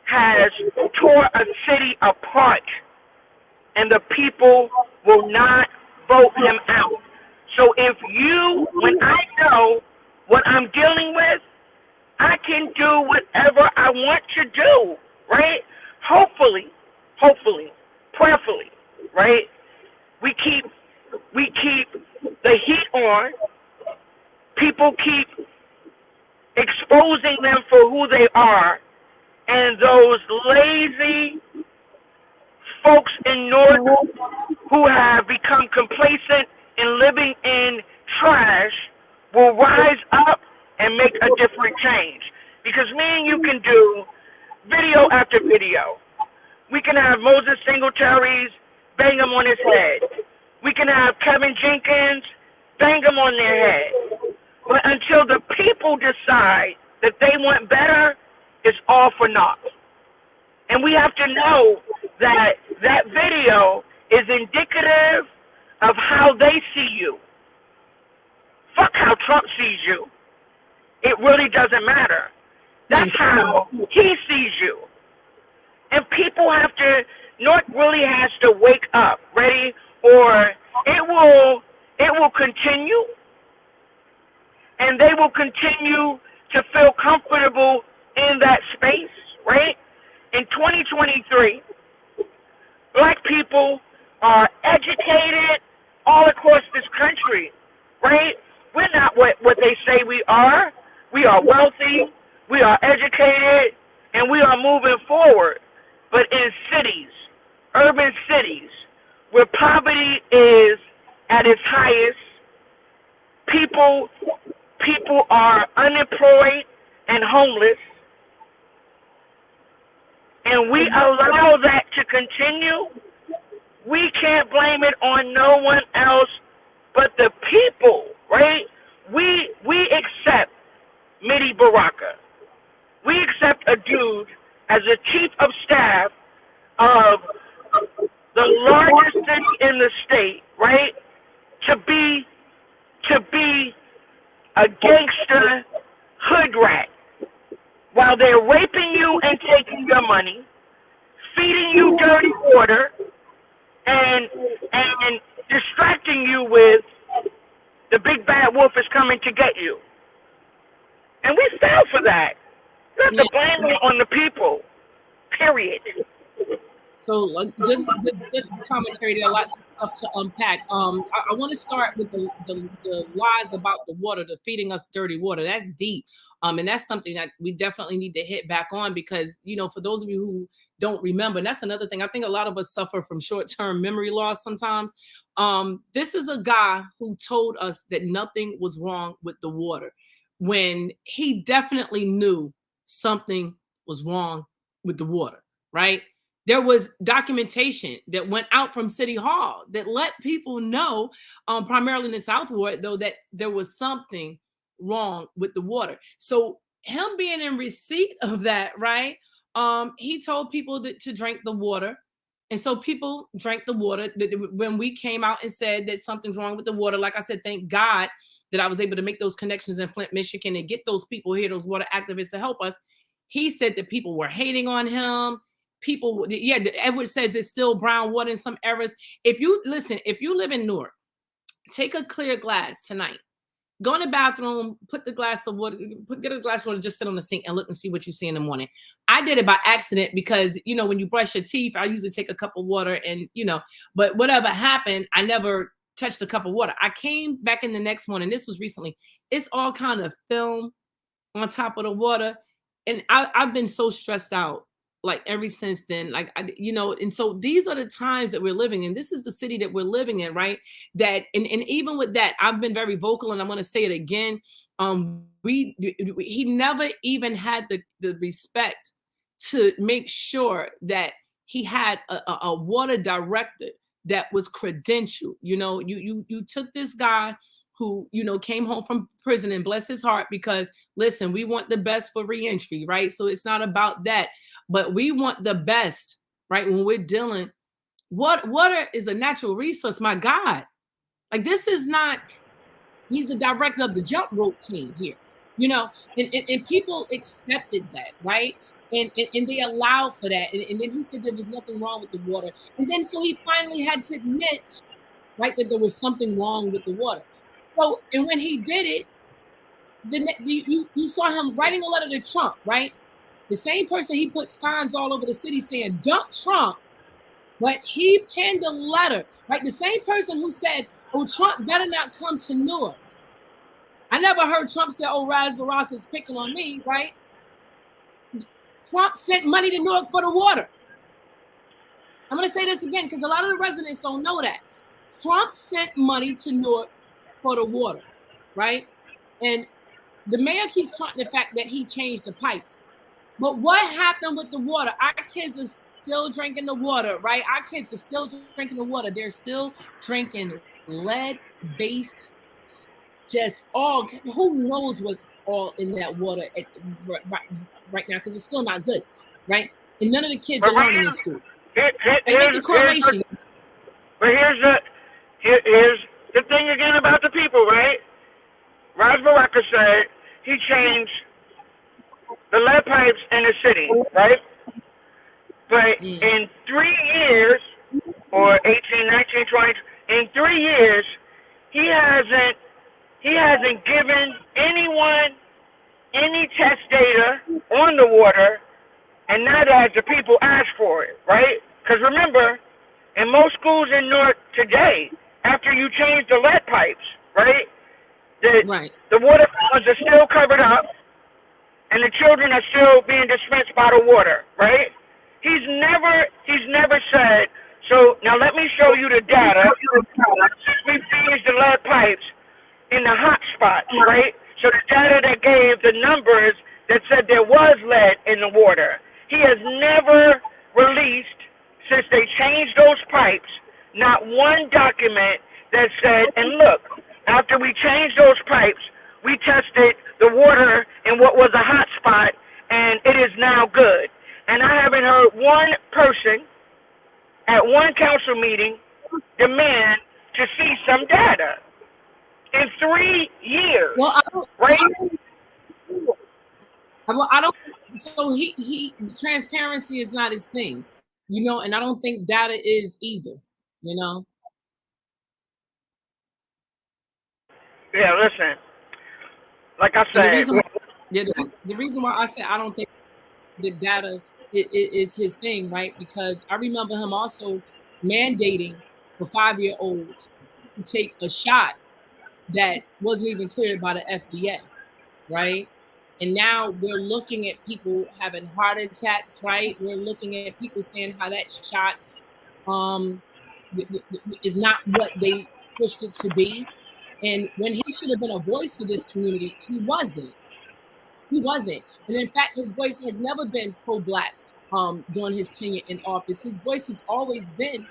has tore a city apart, and the people will not vote him out. So when I know what I'm dealing with, I can do whatever I want to do, right? Hopefully, prayerfully, right? We keep the heat on. People keep exposing them for who they are, and those lazy folks in North who have become complacent in living in trash will rise up and make a different change. Because me and you can do video after video. We can have Moses Singletary's bang him on his head. We can have Kevin Jenkins bang him on their head. But until the people decide that they want better, it's all for naught. And we have to know that that video is indicative of how they see you. Fuck how Trump sees you. It really doesn't matter. That's how he sees you. And people have to, North really has to wake up, ready? Or it will continue, and they will continue to feel comfortable in that space, right? In 2023, black people are educated all across this country, right? We're not what they say we are. We are wealthy, we are educated, and we are moving forward. But in cities, urban cities, where poverty is at its highest, people are unemployed and homeless, and we allow that to continue, we can't blame it on no one else but the people, right? We accept Midi Baraka. We accept a dude as a chief of staff of the largest city in the state, right? To be a gangster hood rat while they're raping you and taking your money, feeding you dirty water, and distracting you with the big bad wolf is coming to get you. And we fell for that. You have to blame it on the people. Period. So good commentary there. Lots of stuff to unpack. I want to start with the lies about the water, the feeding us dirty water. That's deep. And that's something that we definitely need to hit back on because, for those of you who don't remember, and that's another thing. I think a lot of us suffer from short-term memory loss sometimes. This is a guy who told us that nothing was wrong with the water when he definitely knew something was wrong with the water, right? There was documentation that went out from City Hall that let people know, primarily in the South Ward, though, that there was something wrong with the water. So him being in receipt of that, right? He told people to drink the water. And so people drank the water. When we came out and said that something's wrong with the water, like I said, thank God that I was able to make those connections in Flint, Michigan, and get those people here, those water activists to help us. He said that people were hating on him. People, Edward says it's still brown water in some areas. If you live in Newark, take a clear glass tonight. Go in the bathroom, put the glass of water, get a glass of water, just sit on the sink and look and see what you see in the morning. I did it by accident because, when you brush your teeth, I usually take a cup of water and, but whatever happened, I never touched a cup of water. I came back in the next morning. This was recently. It's all kind of film on top of the water. And I've been so stressed out like ever since then. Like, and so these are the times that we're living in. This is the city that we're living in, right? That, and even with that, I've been very vocal, and I'm going to say it again. He never even had the respect to make sure that he had a water director that was credentialed. You took this guy who, came home from prison, and bless his heart, because listen, we want the best for reentry, right? So it's not about that, but we want the best, right? When we're dealing, water is a natural resource, my God. Like, this is not, he's the director of the jump rope team here, and people accepted that, right? And they allowed for that. And then he said there was nothing wrong with the water. And then so he finally had to admit, right, that there was something wrong with the water. So, and when he did it, you saw him writing a letter to Trump, right? The same person he put signs all over the city saying, dump Trump, but he penned a letter, right? The same person who said, oh, Trump better not come to Newark. I never heard Trump say, oh, Raz Barack is picking on me, right? Trump sent money to Newark for the water. I'm going to say this again because a lot of the residents don't know that. Trump sent money to Newark for the water, right? And the mayor keeps talking the fact that he changed the pipes. But what happened with the water? Our kids are still drinking the water, right? Our kids are still drinking the water. They're still drinking lead-based, just all, who knows what's all in that water right now, because it's still not good, right? And none of the kids are learning in school. They make the correlation. But here's the thing again about the people, right? Raz Baraka said he changed the lead pipes in the city, right? But in 3 years, or 18, 19, 20, in 3 years, he hasn't given anyone any test data on the water, and not as the people ask for it, right? Because remember, in most schools in Newark today, after you change the lead pipes, right, the water fountains are still covered up, and the children are still being dispensed bottled water, right? He's never said, so now let me show you the data. We changed the lead pipes in the hot spots, right? So the data that gave the numbers that said there was lead in the water. He has never released, since they changed those pipes, not one document that said, and look, after we changed those pipes, we tested the water in what was a hot spot, and it is now good. And I haven't heard one person at one council meeting demand to see some data in 3 years. Well, right? I don't. So he transparency is not his thing, and I don't think data is either, Yeah, listen. Like I said, the reason why I say I don't think the data is his thing, right? Because I remember him also mandating for 5-year-olds to take a shot that wasn't even cleared by the FDA, right? And now we're looking at people having heart attacks, right? We're looking at people saying how that shot is not what they pushed it to be. And when he should have been a voice for this community, he wasn't. He wasn't. And in fact, his voice has never been pro-Black during his tenure in office. His voice has always been,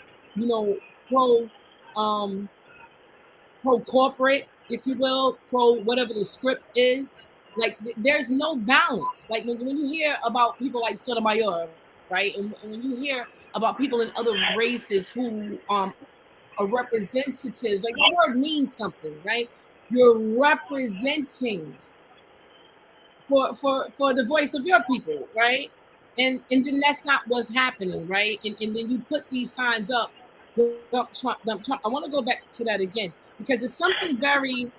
pro-corporate, if you will, pro whatever the script is. Like, there's no balance. Like, when you hear about people like Sotomayor, right? And when you hear about people in other races who are representatives, like, the word means something, right? You're representing for the voice of your people, right? And then that's not what's happening, right? And then you put these signs up, dump Trump, dump Trump. I want to go back to that again, because it's something very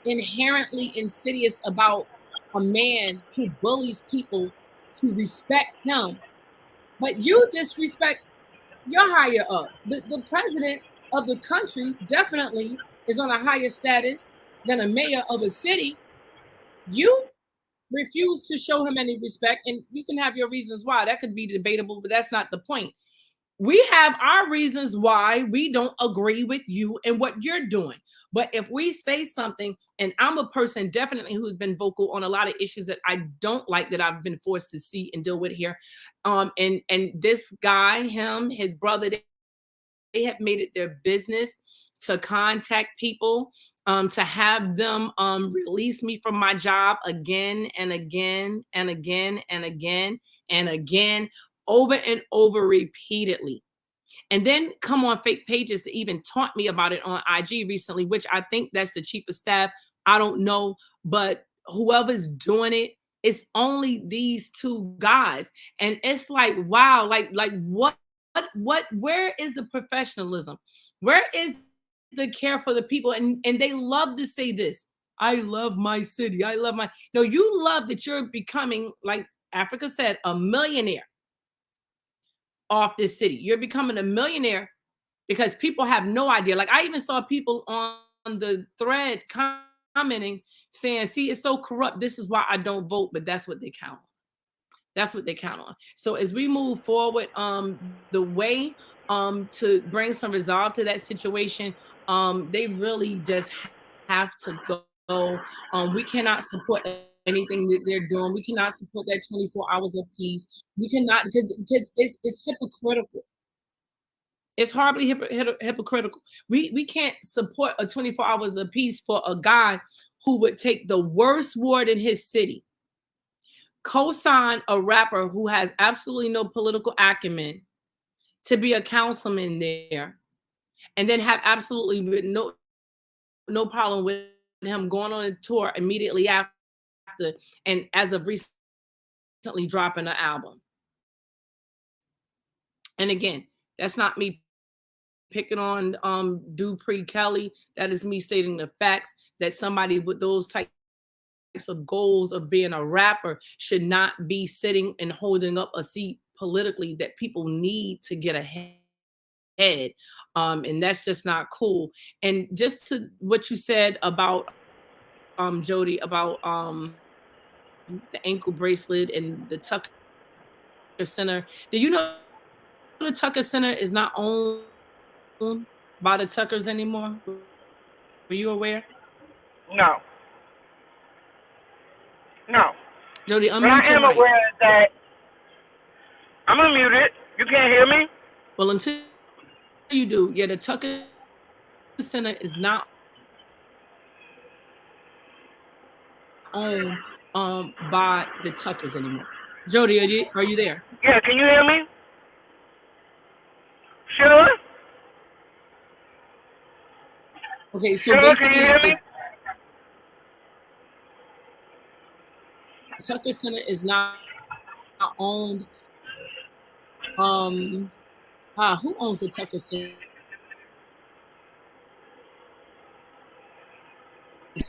inherently insidious about a man who bullies people to respect him, but you disrespect your higher up, the president of the country definitely is on a higher status than a mayor of a city, you refuse to show him any respect. And you can have your reasons why. That could be debatable, but that's not the point. We have our reasons why we don't agree with you and what you're doing. But if we say something, and I'm a person definitely who's been vocal on a lot of issues that I don't like, that I've been forced to see and deal with here. And this guy, him, his brother, they have made it their business to contact people, to have them release me from my job again and again and again and again and again, over and over repeatedly. And then come on fake pages to even taunt me about it on IG recently, which I think that's the chief of staff. I don't know, but whoever's doing it, it's only these two guys. And it's like, wow, like where is the professionalism? Where is the care for the people? And they love to say this. I love my city. I love my, no, you love that you're becoming, like Africa said, a millionaire off this city. You're becoming a millionaire because people have no idea. Like I even saw people on the thread commenting saying, see, it's so corrupt. This is why I don't vote, but that's what they count on. That's what they count on. So as we move forward, the way to bring some resolve to that situation, they really just have to go. We cannot support anything that they're doing. We cannot support that 24 hours of peace. We cannot, because it's hypocritical. It's horribly hypocritical. We can't support a 24 hours of peace for a guy who would take the worst ward in his city, co-sign a rapper who has absolutely no political acumen to be a councilman there, and then have absolutely no problem with him going on a tour immediately after, and as of recently dropping an album. And again, that's not me picking on Dupree Kelly. That is me stating the facts that somebody with those types of goals of being a rapper should not be sitting and holding up a seat politically that people need to get ahead. And that's just not cool. And just to what you said about Jody, about the ankle bracelet and the Tucker Center. Do you know the Tucker Center is not owned by the Tuckers anymore? Were you aware? No. No. Jody, But unmute I your am mic. aware that I'm unmuted. You can't hear me? Well, until you do, yeah, the Tucker Center is not owned by the Tuckers anymore. Jody, are you there? Yeah, can you hear me? Sure? Okay, so Sure, basically, can you hear me? the Tucker Center is not owned. Who owns the Tucker Center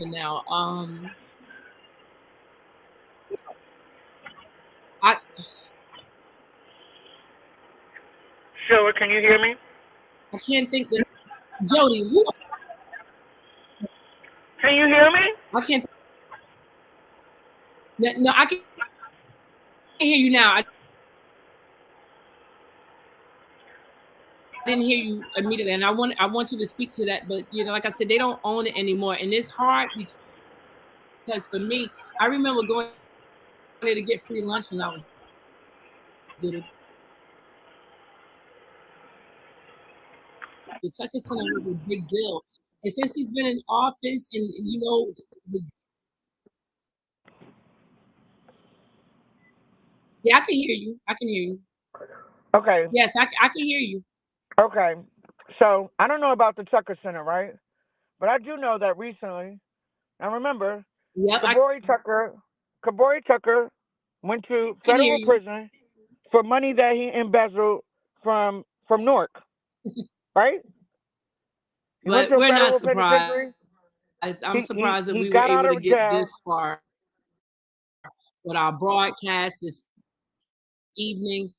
now? Sure, can you hear me? I can't think that Jody, who? Can you hear me? I can't. No, I can hear you now. I didn't hear you immediately, and I want you to speak to that. But like I said, they don't own it anymore, and it's hard because for me, I remember going there to get free lunch when I was little. The Tucker Center was a big deal, and since he's been in office, and yeah, I can hear you. I can hear you. Okay. Yes, I can hear you. Okay. So I don't know about the Tucker Center, right? But I do know that recently, I remember, Yep, Kabori Tucker went to can hear federal you. prison for money that he embezzled from Newark, right? He went But to a we're not federal surprised. penitentiary. I'm surprised that He we were got out able to of get jail. this far with our broadcast this evening.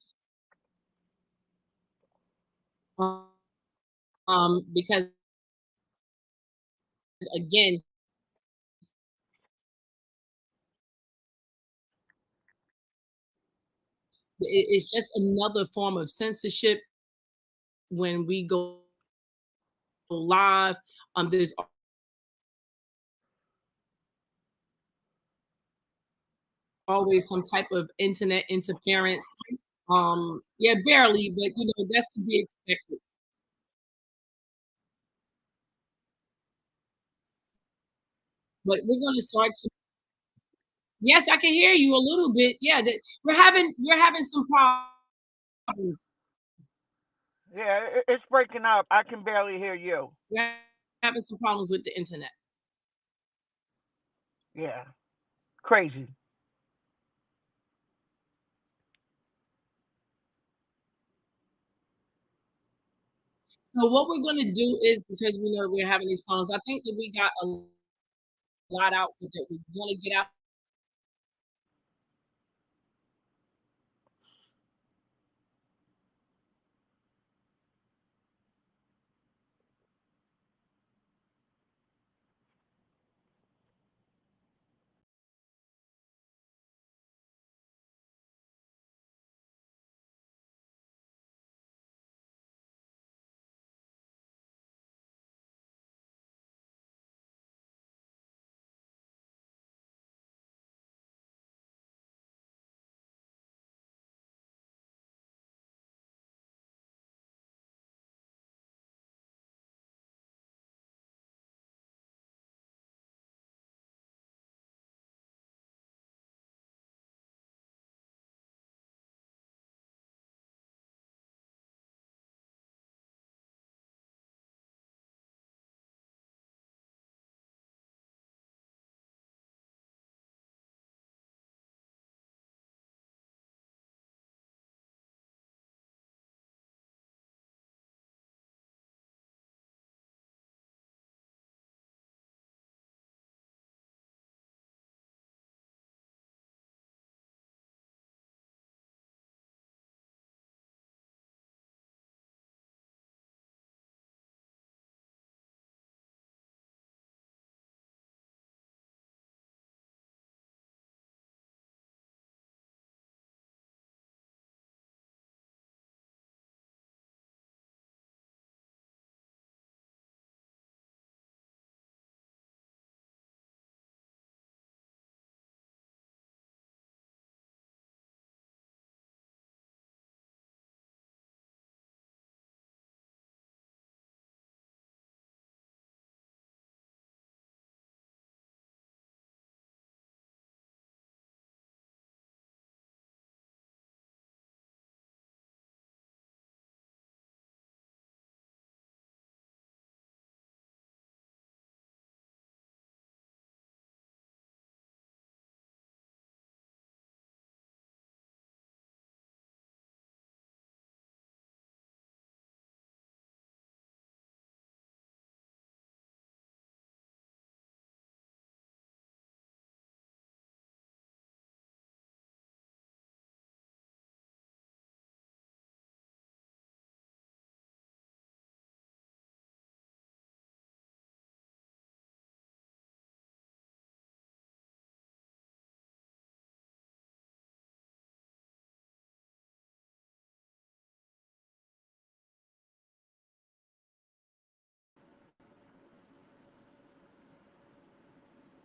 because again, it's just another form of censorship when we go live. There's always some type of internet interference. Yeah, barely, but that's to be expected. But we're gonna start to. Yes, I can hear you a little bit. Yeah, that we're having some problems. Yeah, it's breaking up. I can barely hear you. We're having some problems with the internet. Yeah, crazy. So what we're gonna do is, because we know we're having these problems, I think that we got a lot out that we want to get out